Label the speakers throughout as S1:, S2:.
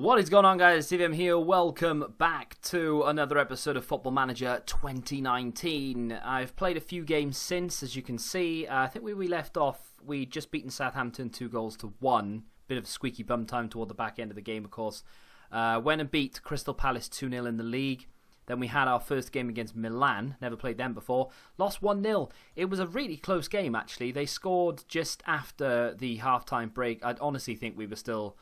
S1: What is going on, guys? CVM here. Welcome back to another episode of Football Manager 2019. I've played a few games since, as you can see. I think where we left off, we'd just beaten Southampton 2-1. Bit of a squeaky bum time toward the back end of the game, of course. Went and beat Crystal Palace 2-0 in the league. Then we had our first game against Milan. Never played them before. Lost 1-0. It was a really close game, actually. They scored just after the half-time break. I honestly think we were still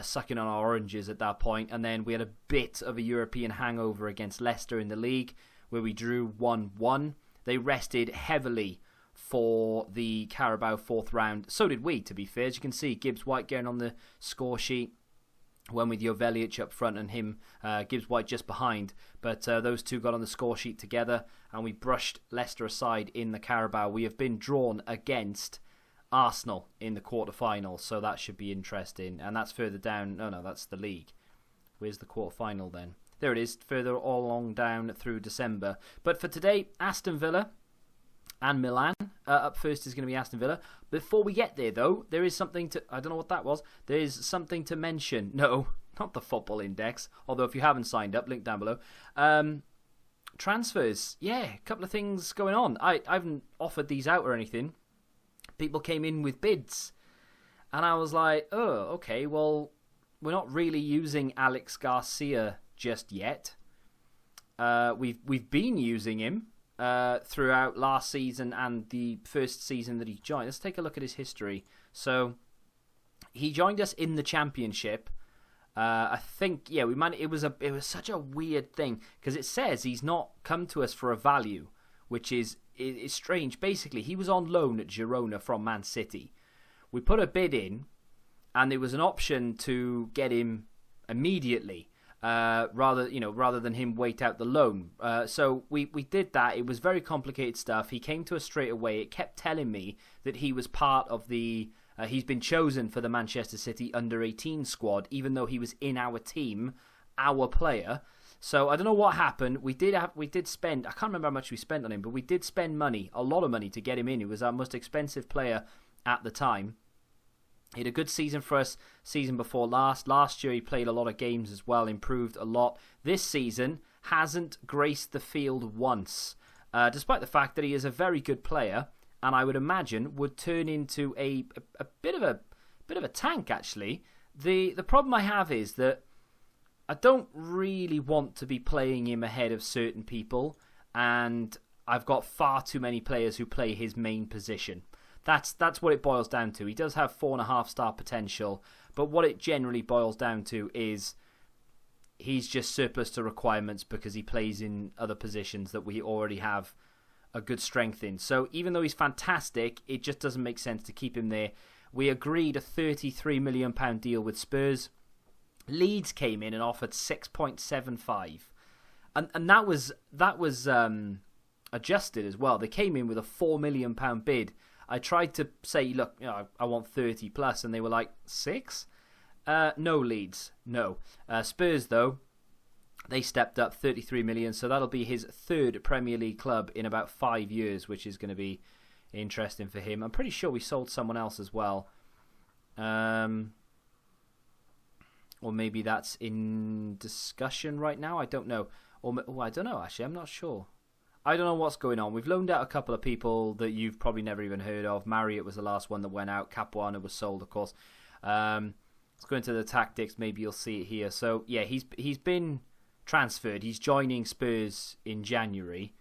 S1: sucking on our oranges at that point. And then we had a bit of a European hangover against Leicester in the league, where we drew 1-1. They rested heavily for the Carabao fourth round. So did we, to be fair. As you can see, Gibbs-White getting on the score sheet. One with Jovelic up front and him, Gibbs-White just behind. But those two got on the score sheet together and we brushed Leicester aside in the Carabao. We have been drawn against Arsenal in the quarterfinals, so that should be interesting. And that's further down. No, that's the league. Where's the quarterfinal then? There it is, further all along down through December. But for today, Aston Villa and Milan. Up first is going to be Aston Villa. Before we get there, though, there is something to... I don't know what that was. There is something to mention. No, not the football index. Although if you haven't signed up, link down below. Transfers. Yeah, a couple of things going on. I haven't offered these out or anything. People came in with bids. And I was like, oh, okay, well, we're not really using Alex Garcia just yet. We've been using him throughout last season and the first season that he joined. Let's take a look at his history. So he joined us in the Championship. I think, yeah, it was such a weird thing because it says he's not come to us for a value, which is strange. Basically, he was on loan at Girona from Man City. We put a bid in, and there was an option to get him immediately. Rather than him wait out the loan. So we did that. It was very complicated stuff. He came to us straight away. It kept telling me that he was part of the... he's been chosen for the Manchester City under-18 squad, even though he was in our team, our player. So I don't know what happened. We did spend... I can't remember how much we spent on him, but we did spend money, a lot of money, to get him in. He was our most expensive player at the time. He had a good season for us season before last. Last year he played a lot of games as well, improved a lot. This season hasn't graced the field once, despite the fact that he is a very good player and I would imagine would turn into a bit of a tank actually. The problem I have is that I don't really want to be playing him ahead of certain people, and I've got far too many players who play his main position. That's what it boils down to. He does have 4.5-star potential, but what it generally boils down to is he's just surplus to requirements because he plays in other positions that we already have a good strength in. So even though he's fantastic, it just doesn't make sense to keep him there. We agreed a £33 million deal with Spurs. Leeds came in and offered 6.75, and that was adjusted as well. They came in with a £4 million bid. I tried to say, look, I want 30 plus, and they were like, 6? No, Leeds, no. Spurs, though, they stepped up 33 million, so that'll be his third Premier League club in about 5 years, which is going to be interesting for him. I'm pretty sure we sold someone else as well. Or maybe that's in discussion right now, I don't know. I don't know, actually, I'm not sure. I don't know what's going on. We've loaned out a couple of people that you've probably never even heard of. Marriott was the last one that went out. Capuano was sold, of course. Let's go into the tactics. Maybe you'll see it here. So, yeah, he's been transferred. He's joining Spurs in January.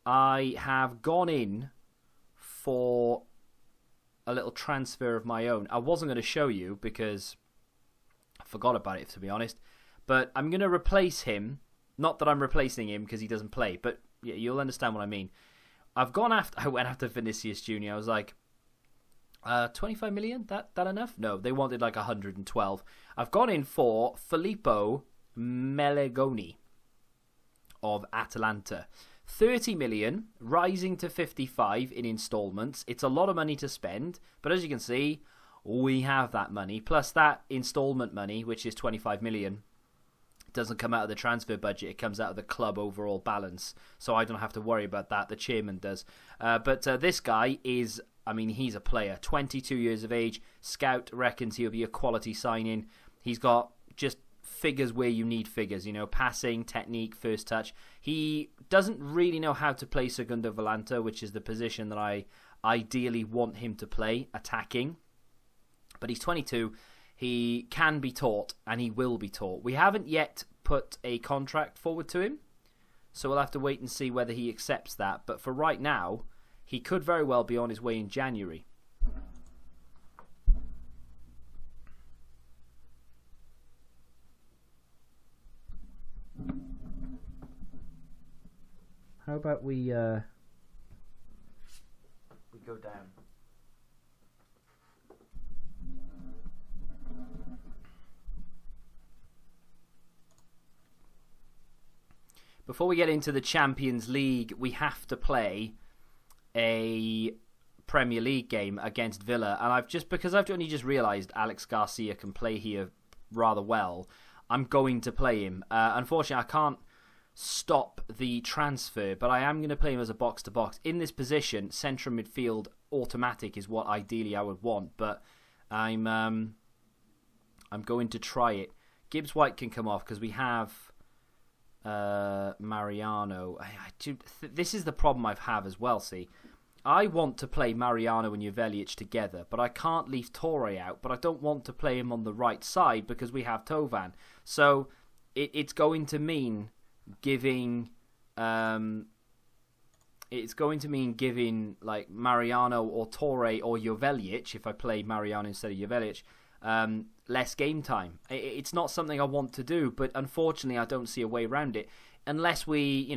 S1: I have gone in for a little transfer of my own. I wasn't going to show you because I forgot about it, to be honest. But I'm going to replace him. Not that I'm replacing him because he doesn't play, but... yeah, you'll understand what I mean. I went after Vinicius Jr. I was like, 25 million? That enough? No, they wanted like 112. I've gone in for Filippo Melegoni of Atalanta. 30 million, rising to 55 in installments. It's a lot of money to spend, but as you can see, we have that money. Plus that installment money, which is 25 million. Doesn't come out of the transfer budget, it comes out of the club overall balance, so I don't have to worry about that. The chairman does. But this guy is, he's a player, 22 years of age. Scout reckons he'll be a quality signing. He's got just figures where you need figures, passing, technique, first touch. He doesn't really know how to play Segundo Volante, which is the position that I ideally want him to play, attacking. But he's 22. He can be taught, and he will be taught. We haven't yet put a contract forward to him, so we'll have to wait and see whether he accepts that. But for right now, he could very well be on his way in January. How about we go down? Before we get into the Champions League, we have to play a Premier League game against Villa, and I've only just realised Alex Garcia can play here rather well. I'm going to play him. Unfortunately, I can't stop the transfer, but I am going to play him as a box-to-box. In this position, central midfield automatic is what ideally I would want, but I'm going to try it. Gibbs White can come off because we have Mariano. This is the problem I have as well, see. I want to play Mariano and Jovelic together, but I can't leave Torre out, but I don't want to play him on the right side because we have Tovan. So it's going to mean giving like Mariano or Torre or Jovelic, if I play Mariano instead of Jovelic, less game time. It's not something I want to do, but unfortunately I don't see a way around it unless we,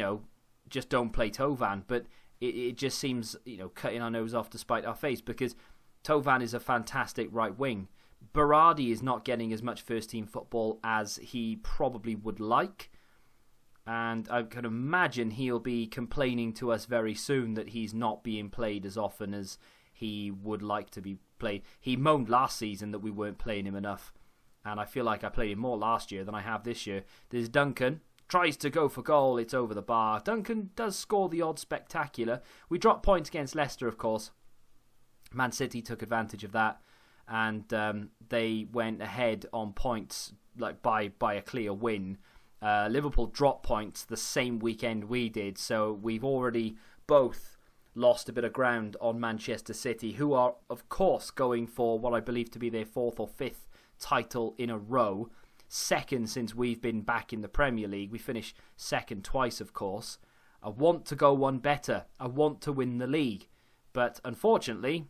S1: just don't play Tovan. But it just seems, cutting our nose off to spite our face, because Tovan is a fantastic right wing. Berardi is not getting as much first team football as he probably would like. And I can imagine he'll be complaining to us very soon that he's not being played as often as he would like to be played. He moaned last season that we weren't playing him enough, and I feel like I played him more last year than I have this year. There's Duncan, tries to go for goal, it's over the bar. Duncan does score the odd spectacular. We dropped points against Leicester, of course. Man City took advantage of that, and they went ahead on points like by a clear win. Liverpool dropped points the same weekend we did, so we've already both lost a bit of ground on Manchester City, who are, of course, going for what I believe to be their 4th or 5th title in a row. Second since we've been back in the Premier League. We finished second twice, of course. I want to go one better. I want to win the league. But unfortunately,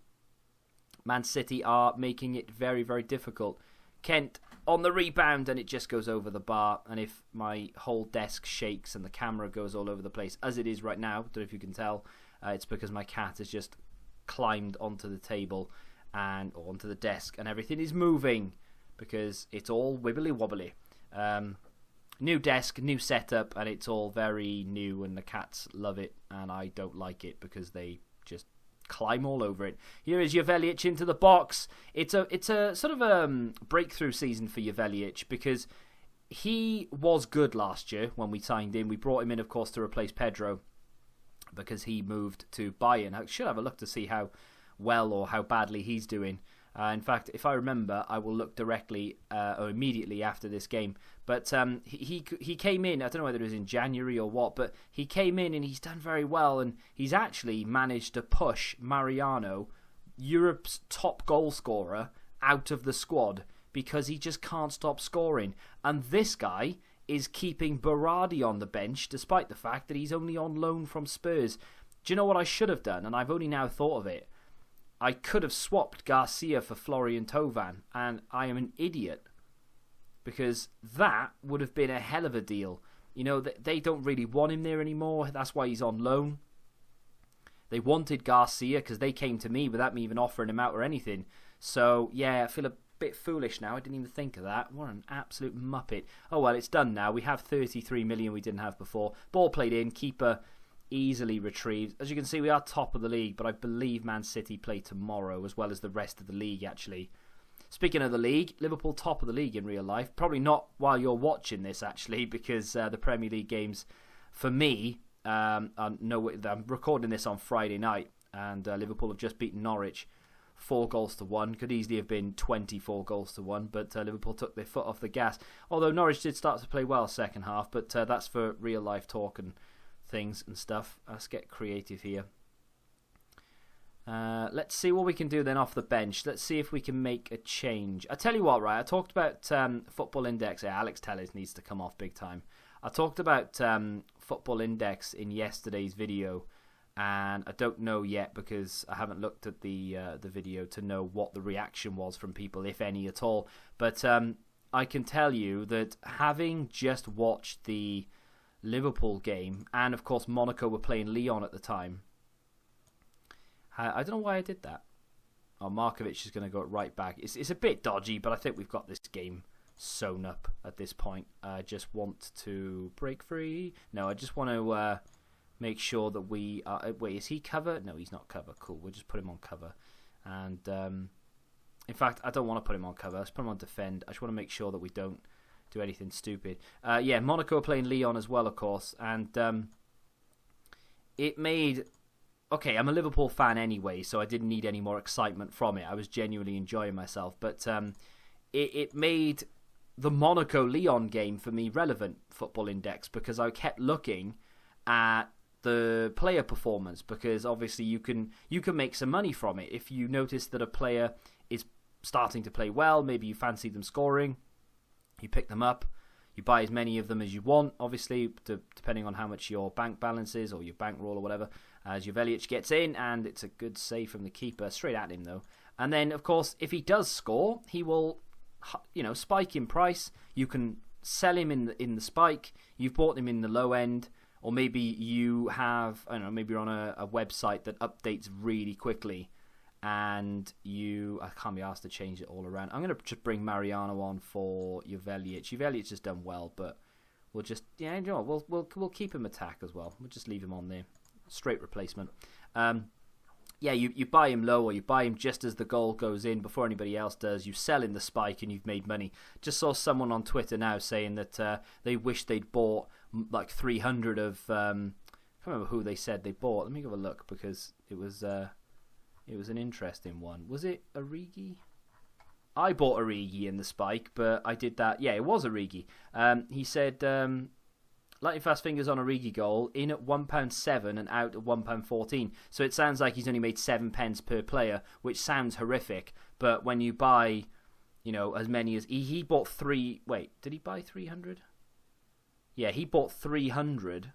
S1: Man City are making it very, very difficult. Kent on the rebound, and it just goes over the bar. And if my whole desk shakes and the camera goes all over the place, as it is right now, I don't know if you can tell, it's because my cat has just climbed onto the table or onto the desk, and everything is moving because it's all wibbly wobbly. New desk, new setup, and it's all very new, and the cats love it, and I don't like it because they just climb all over it. Here is Jovelic into the box. It's a sort of breakthrough season for Jovelic, because he was good last year when we signed him. We brought him in, of course, to replace Pedro because he moved to Bayern. I should have a look to see how well or how badly he's doing. In fact, if I remember, I will look directly or immediately after this game. But he came in, I don't know whether it was in January or what, but he came in and he's done very well, and he's actually managed to push Mariano, Europe's top goal scorer, out of the squad because he just can't stop scoring. And this guy is keeping Berardi on the bench despite the fact that he's only on loan from Spurs. Do you know what I should have done? And I've only now thought of it. I could have swapped Garcia for Florian Tovan, and I am an idiot, because that would have been a hell of a deal. They don't really want him there anymore. That's why he's on loan. They wanted Garcia because they came to me without me even offering him out or anything. So, yeah, I feel a bit foolish now. I didn't even think of that. What an absolute muppet. Oh, well, it's done now. We have 33 million we didn't have before. Ball played in, keeper easily retrieved. As you can see, we are top of the league, but I believe Man City play tomorrow, as well as the rest of the league, actually. Speaking of the league, Liverpool top of the league in real life. Probably not while you're watching this, actually, because the Premier League games, for me, I'm recording this on Friday night, and Liverpool have just beaten Norwich 4-1. Could easily have been 24-1, but Liverpool took their foot off the gas. Although Norwich did start to play well second half, but that's for real life talk and things and stuff. Let's get creative here. Let's see what we can do then off the bench. Let's see if we can make a change. I tell you what, right? I talked about Football Index. Yeah, Alex Telles needs to come off big time. I talked about Football Index in yesterday's video, and I don't know yet because I haven't looked at the video to know what the reaction was from people, if any at all. But I can tell you that having just watched the Liverpool game, and of course Monaco were playing Lyon at the time, I don't know why I did that. Oh, Markovic is going to go right back. It's a bit dodgy, but I think we've got this game sewn up at this point. I just want to break free. No, I just want to make sure that we are... Wait, is he cover? No, he's not cover. Cool, we'll just put him on cover. And in fact, I don't want to put him on cover. Let's put him on defend. I just want to make sure that we don't do anything stupid. Yeah, Monaco are playing Lyon as well, of course. And it made... Okay, I'm a Liverpool fan anyway, so I didn't need any more excitement from it. I was genuinely enjoying myself. But it made the Monaco-Lyon game for me relevant, Football Index, because I kept looking at the player performance, because obviously you can make some money from it. If you notice that a player is starting to play well, maybe you fancy them scoring, you pick them up, you buy as many of them as you want, obviously, depending on how much your bank balance is or your bankroll or whatever. As Joveljic gets in, and it's a good save from the keeper, straight at him though. And then, of course, if he does score, he will, spike in price. You can sell him in the spike. You've bought him in the low end, or maybe you have, I don't know, maybe you're on a website that updates really quickly, and I can't be asked to change it all around. I'm going to just bring Mariano on for Joveljic. Joveljic has done well, but we'll just, we'll keep him attack as well. We'll just leave him on there. Straight replacement. You buy him low, or you buy him just as the goal goes in before anybody else does. You sell in the spike and you've made money. Just saw someone on Twitter now saying that they wish they'd bought like 300 of... I can't remember who they said they bought. Let me have a look, because it was an interesting one. Was it Origi? I bought Origi in the spike, but I did that. Yeah, it was Origi. He said... Lightning fast fingers on Origi goal, in at £1.7 and out at £1.14. So it sounds like he's only made 7 pence per player, which sounds horrific. But when you buy, as many as... He bought 3... Wait, did he buy 300? Yeah, he bought 300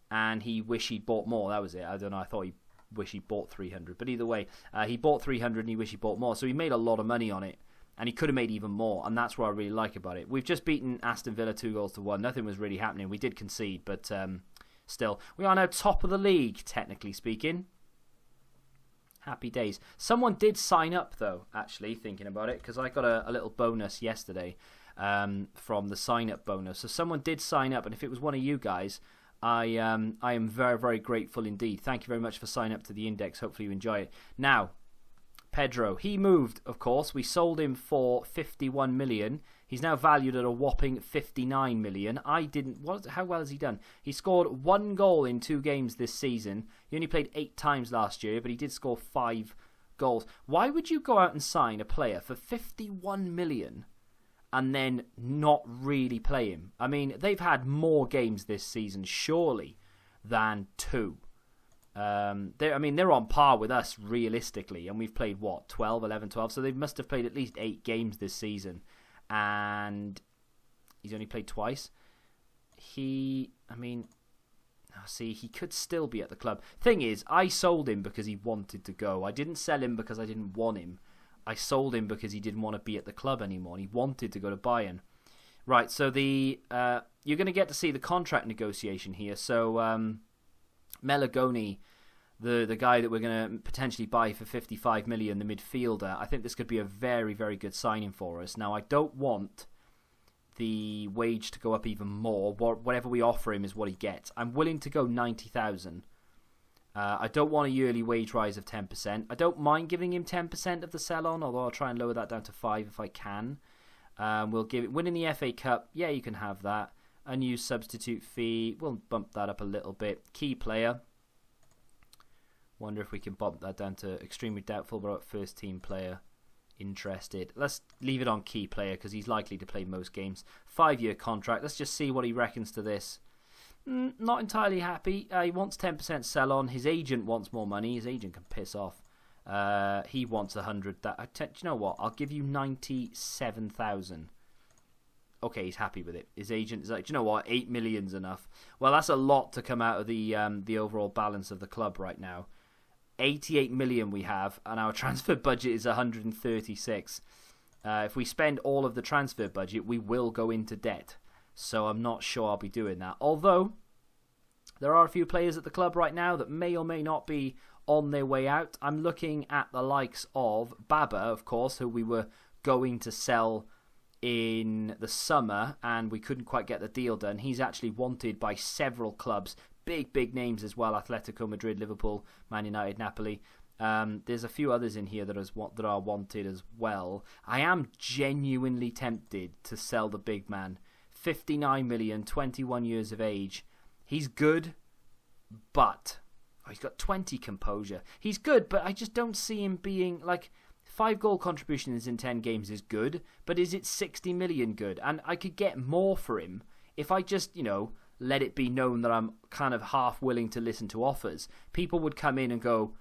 S1: and he wished he'd bought more. That was it. I don't know. I thought he wished he bought 300. But either way, he bought 300 and he wished he bought more. So he made a lot of money on it. And he could have made even more, and that's what I really like about it. We've just beaten Aston Villa 2-1. Nothing was really happening. We did concede, but still. We are now top of the league, technically speaking. Happy days. Someone did sign up, though, actually, thinking about it, because I got a little bonus yesterday from the sign-up bonus. So someone did sign up, and if it was one of you guys, I am very, very grateful indeed. Thank you very much for signing up to the Index. Hopefully you enjoy it. Now... Pedro, he moved, of course. We sold him for 51 million. He's now valued at a whopping 59 million. How well has he done? He scored 1 goal in 2 games this season. He only played 8 times last year, but he did score 5 goals. Why would you go out and sign a player for 51 million and then not really play him? I mean, they've had more games this season, surely, than 2. They're on par with us realistically, and we've played 12, so they must have played at least 8 games this season, and he's only played twice. He could still be at the club. Thing is, I sold him because he wanted to go. I didn't sell him because I didn't want him. I sold him because he didn't want to be at the club anymore, and he wanted to go to Bayern. Right, so you're going to get to see the contract negotiation here. So Melagoni, the guy that we're going to potentially buy for 55 million, the midfielder, I think this could be a very, very good signing for us. Now, I don't want the wage to go up even more. Whatever we offer him is what he gets. I'm willing to go 90,000. I don't want a yearly wage rise of 10%. I don't mind giving him 10% of the sell-on, although I'll try and lower that down to 5 if I can. We'll give it winning the FA Cup. Yeah, you can have that. A new substitute fee. We'll bump that up a little bit. Key player. Wonder if we can bump that down to extremely doubtful, but first team player interested. Let's leave it on key player because he's likely to play most games. 5-year contract. Let's just see what he reckons to this. Not entirely happy. He wants 10% sell on. His agent wants more money. His agent can piss off. He wants 100. Do you know what? I'll give you 97,000. Okay, he's happy with it. His agent is like, do you know what? 8 million's enough. Well, that's a lot to come out of the overall balance of the club right now. 88 million we have, and our transfer budget is 136. If we spend all of the transfer budget, we will go into debt. So I'm not sure I'll be doing that. Although, there are a few players at the club right now that may or may not be on their way out. I'm looking at the likes of Baba, of course, who we were going to sell in the summer, and we couldn't quite get the deal done. He's actually wanted by several clubs, big names as well: Atletico Madrid, Liverpool, Man United, Napoli. There's a few others in here that are wanted as well. I am genuinely tempted to sell the big man. 59 million, 21 years of age. He's good, but he's got 20 composure. He's good, but I just don't see him being like 5 goal contributions in 10 games is good, but is it 60 million good? And I could get more for him if I just, let it be known that I'm kind of half willing to listen to offers. People would come in and go,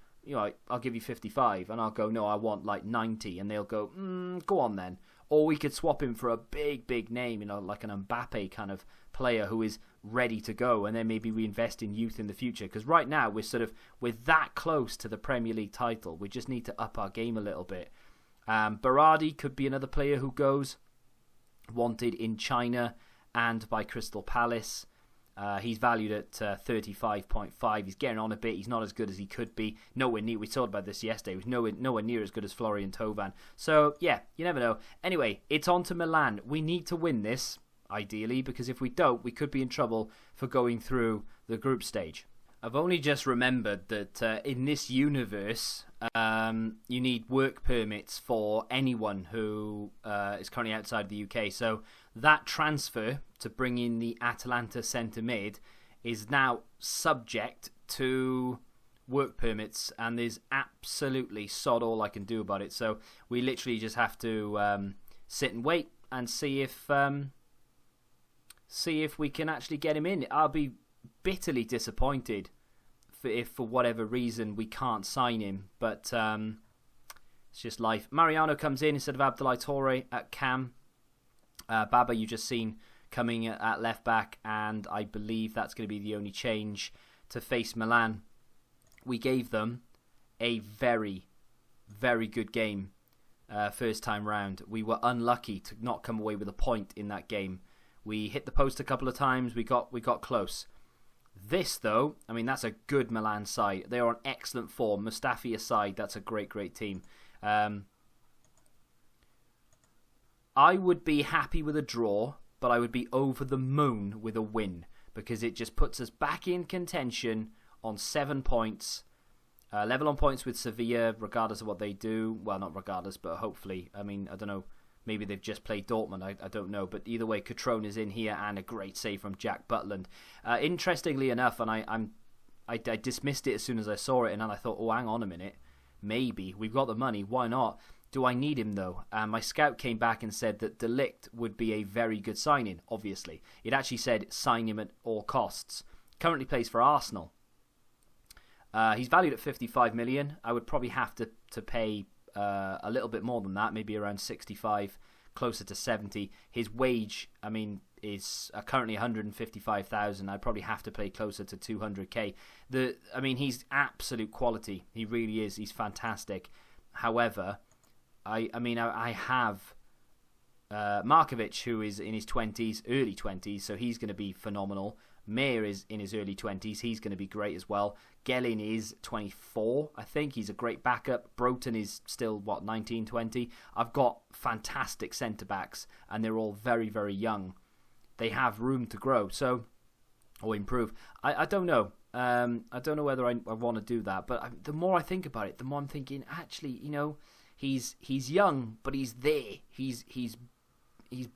S1: I'll give you 55, and I'll go, no, I want like 90, and they'll go, go on then. Or we could swap him for a big name, like an Mbappe kind of player who is ready to go, and then maybe we invest in youth in the future. Because right now we're that close to the Premier League title. We just need to up our game a little bit. Berardi could be another player who goes, wanted in China and by Crystal Palace. He's valued at 35.5. He's getting on a bit. He's not as good as he could be. Nowhere near. We talked about this yesterday. He was nowhere near as good as Florian Thauvin. So, yeah, you never know. Anyway, it's on to Milan. We need to win this, ideally, because if we don't, we could be in trouble for going through the group stage. I've only just remembered that in this universe, you need work permits for anyone who is currently outside the UK. So that transfer to bring in the Atalanta centre mid is now subject to work permits, and there's absolutely sod all I can do about it. So we literally just have to sit and wait and see if we can actually get him in. I'll be bitterly disappointed if for whatever reason we can't sign him, but it's just life. Mariano comes in instead of Abdoulaye Toure at cam. Baba, you just seen coming at left back, and I believe that's going to be the only change to face Milan. We gave them a very good game first time round. We were unlucky to not come away with a point in that game. We hit the post a couple of times. We got close. This, though, I mean, that's a good Milan side. They are on excellent form. Mustafi aside, that's a great team. I would be happy with a draw, but I would be over the moon with a win, because it just puts us back in contention on 7 points. Level on points with Sevilla, regardless of what they do. Well, not regardless, but hopefully. I mean, I don't know. Maybe they've just played Dortmund. I don't know. But either way, Catrone is in here, and a great save from Jack Butland. Interestingly enough, and I dismissed it as soon as I saw it, and then I thought, oh, hang on a minute. Maybe. We've got the money. Why not? Do I need him, though? My scout came back and said that De Ligt would be a very good signing, obviously. It actually said sign him at all costs. Currently plays for Arsenal. He's valued at 55 million. I would probably have to pay a little bit more than that, maybe around 65, closer to 70. His wage, I mean, is currently 155,000. I'd probably have to pay closer to 200k. He's absolute quality. He really is. He's fantastic. However, I have Markovic, who is in his 20s, early 20s, so he's going to be phenomenal. Mayer is in his early 20s. He's going to be great as well. Gellin is 24, I think. He's a great backup. Broughton is still, 19, 20. I've got fantastic centre-backs, and they're all very, very young. They have room to grow, or improve. I don't know. I don't know whether I want to do that, but the more I think about it, the more I'm thinking, actually, he's young, but he's there. He's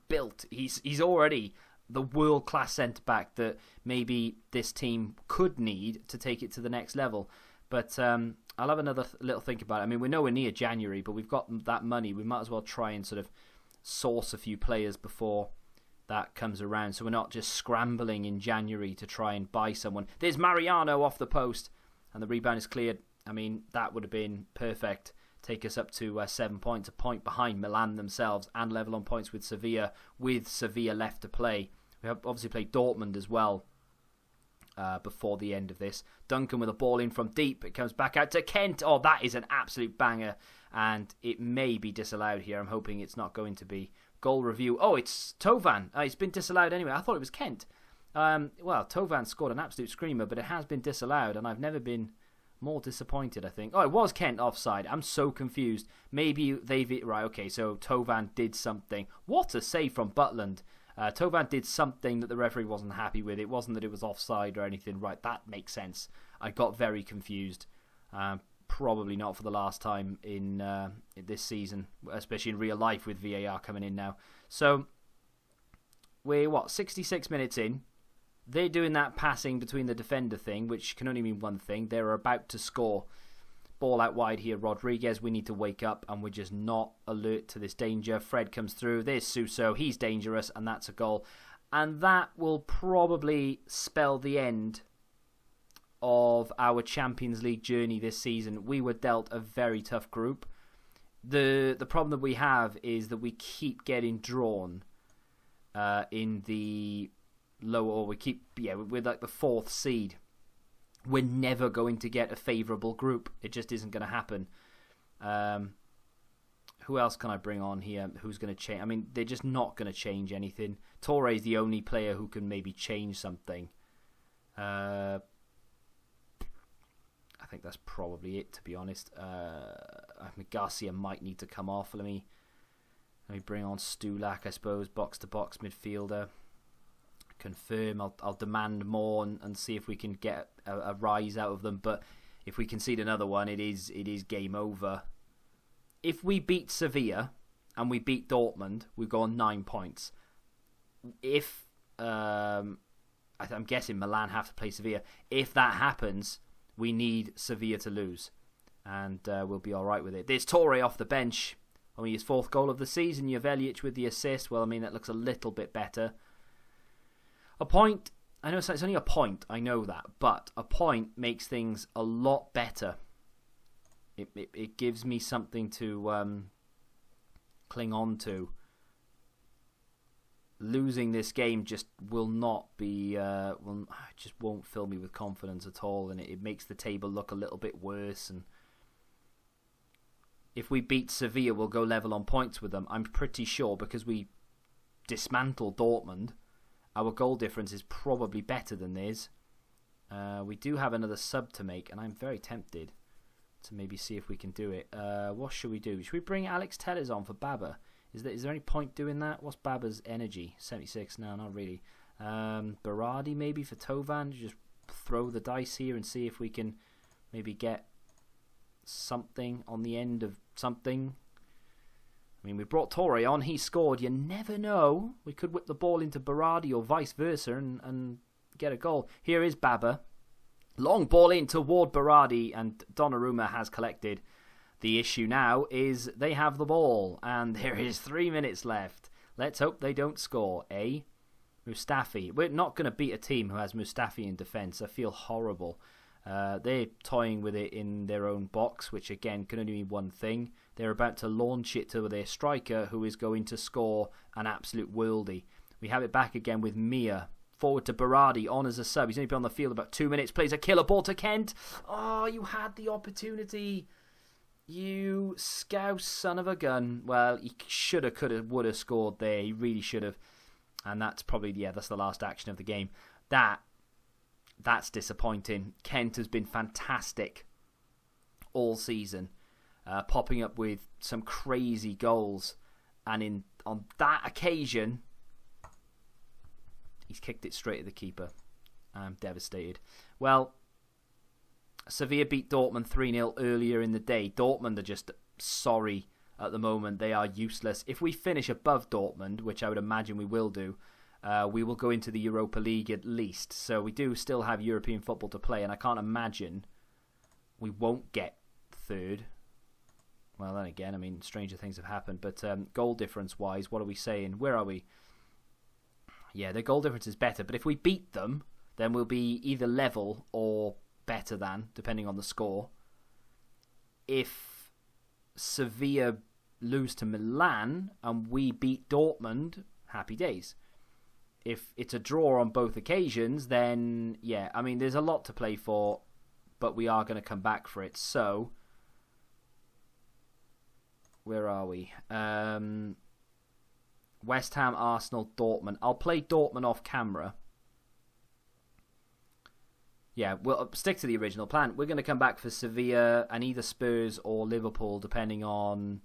S1: built. He's already the world-class centre-back that maybe this team could need to take it to the next level. But I'll have another little think about it. I mean, we're nowhere near January, but we've got that money. We might as well try and sort of source a few players before that comes around, so we're not just scrambling in January to try and buy someone. There's Mariano off the post, and the rebound is cleared. I mean, that would have been perfect. Take us up to 7 points, a point behind Milan themselves, and level on points with Sevilla left to play. We have obviously played Dortmund as well before the end of this. Duncan with a ball in from deep. It comes back out to Kent. Oh, that is an absolute banger, and it may be disallowed here. I'm hoping it's not going to be. Goal review. Oh, it's Tovan. It's been disallowed anyway. I thought it was Kent. Well, Tovan scored an absolute screamer, but it has been disallowed, and I've never been more disappointed, I think. Oh, it was Kent offside. I'm so confused. Maybe they've... Right, okay, so Tovan did something. What a save from Butland. Tovan did something that the referee wasn't happy with. It wasn't that it was offside or anything. Right, that makes sense. I got very confused. Probably not for the last time in this season, especially in real life with VAR coming in now. So, we're, 66 minutes in. They're doing that passing between the defender thing, which can only mean one thing. They're about to score. Ball out wide here, Rodriguez. We need to wake up, and we're just not alert to this danger. Fred comes through. There's Suso. He's dangerous, and that's a goal. And that will probably spell the end of our Champions League journey this season. We were dealt a very tough group. The problem that we have is that we keep getting drawn in the lower, or we're like the 4th seed. We're never going to get a favourable group. It just isn't going to happen. Who else can I bring on here? Who's going to change? I mean, they're just not going to change anything. Torre is the only player who can maybe change something. I think that's probably it, to be honest. Garcia might need to come off. Let me bring on Stulak, I suppose, box-to-box midfielder. Confirm. I'll demand more and see if we can get a rise out of them. But if we concede another one, it is game over. If we beat Sevilla and we beat Dortmund, we go on 9 points. If I'm guessing Milan have to play Sevilla. If that happens, we need Sevilla to lose, and we'll be all right with it. There's Torre off the bench. Only his 4th goal of the season. Jovelic with the assist. Well, I mean, that looks a little bit better. A point. I know it's only a point. I know that. But a point makes things a lot better. It gives me something to cling on to. Losing this game just will not be, just won't fill me with confidence at all, and it makes the table look a little bit worse. And if we beat Sevilla, we'll go level on points with them. I'm pretty sure, because we dismantled Dortmund. Our goal difference is probably better than theirs. We do have another sub to make, and I'm very tempted to maybe see if we can do it. What should we do? Should we bring Alex Telles on for Baba? Is there any point doing that? What's Baba's energy? 76? No, not really. Berardi maybe for Tovan. Just throw the dice here and see if we can maybe get something on the end of something. I mean, we brought Torre on. He scored. You never know. We could whip the ball into Berardi or vice versa and get a goal. Here is Baba. Long ball in toward Berardi, and Donnarumma has collected. The issue now is they have the ball, and there is 3 minutes left. Let's hope they don't score. Mustafi. We're not going to beat a team who has Mustafi in defence. I feel horrible. They're toying with it in their own box, which again can only mean one thing. They're about to launch it to their striker, who is going to score an absolute worldie. We have it back again with Mia. Forward to Berardi, on as a sub. He's only been on the field about 2 minutes. Plays a killer ball to Kent. Oh, you had the opportunity. You scouse son of a gun. Well, he shoulda, coulda, woulda scored there. He really should have. And that's probably, that's the last action of the game. That's disappointing. Kent has been fantastic all season, popping up with some crazy goals. And on that occasion, he's kicked it straight at the keeper. I'm devastated. Well, Sevilla beat Dortmund 3-0 earlier in the day. Dortmund are just sorry at the moment. They are useless. If we finish above Dortmund, which I would imagine we will do, we will go into the Europa League at least. So we do still have European football to play, and I can't imagine we won't get third. Well, then again, I mean, stranger things have happened. But goal difference-wise, what are we saying? Where are we? Yeah, the goal difference is better. But if we beat them, then we'll be either level or better than, depending on the score. If Sevilla lose to Milan and we beat Dortmund, happy days. If it's a draw on both occasions, then, yeah, I mean, there's a lot to play for, but we are going to come back for it. So, where are we? West Ham, Arsenal, Dortmund. I'll play Dortmund off camera. Yeah, we'll stick to the original plan. We're going to come back for Sevilla and either Spurs or Liverpool, depending on...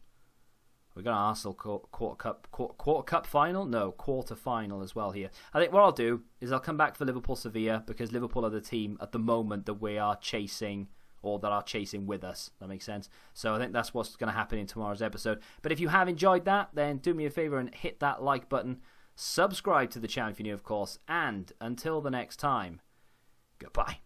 S1: We're going to Arsenal quarter cup final? No, quarter final as well here. I think what I'll do is I'll come back for Liverpool, Sevilla, because Liverpool are the team at the moment that we are chasing, or that are chasing with us. That makes sense. So I think that's what's going to happen in tomorrow's episode. But if you have enjoyed that, then do me a favour and hit that like button. Subscribe to the channel if you're new, of course. And until the next time, goodbye.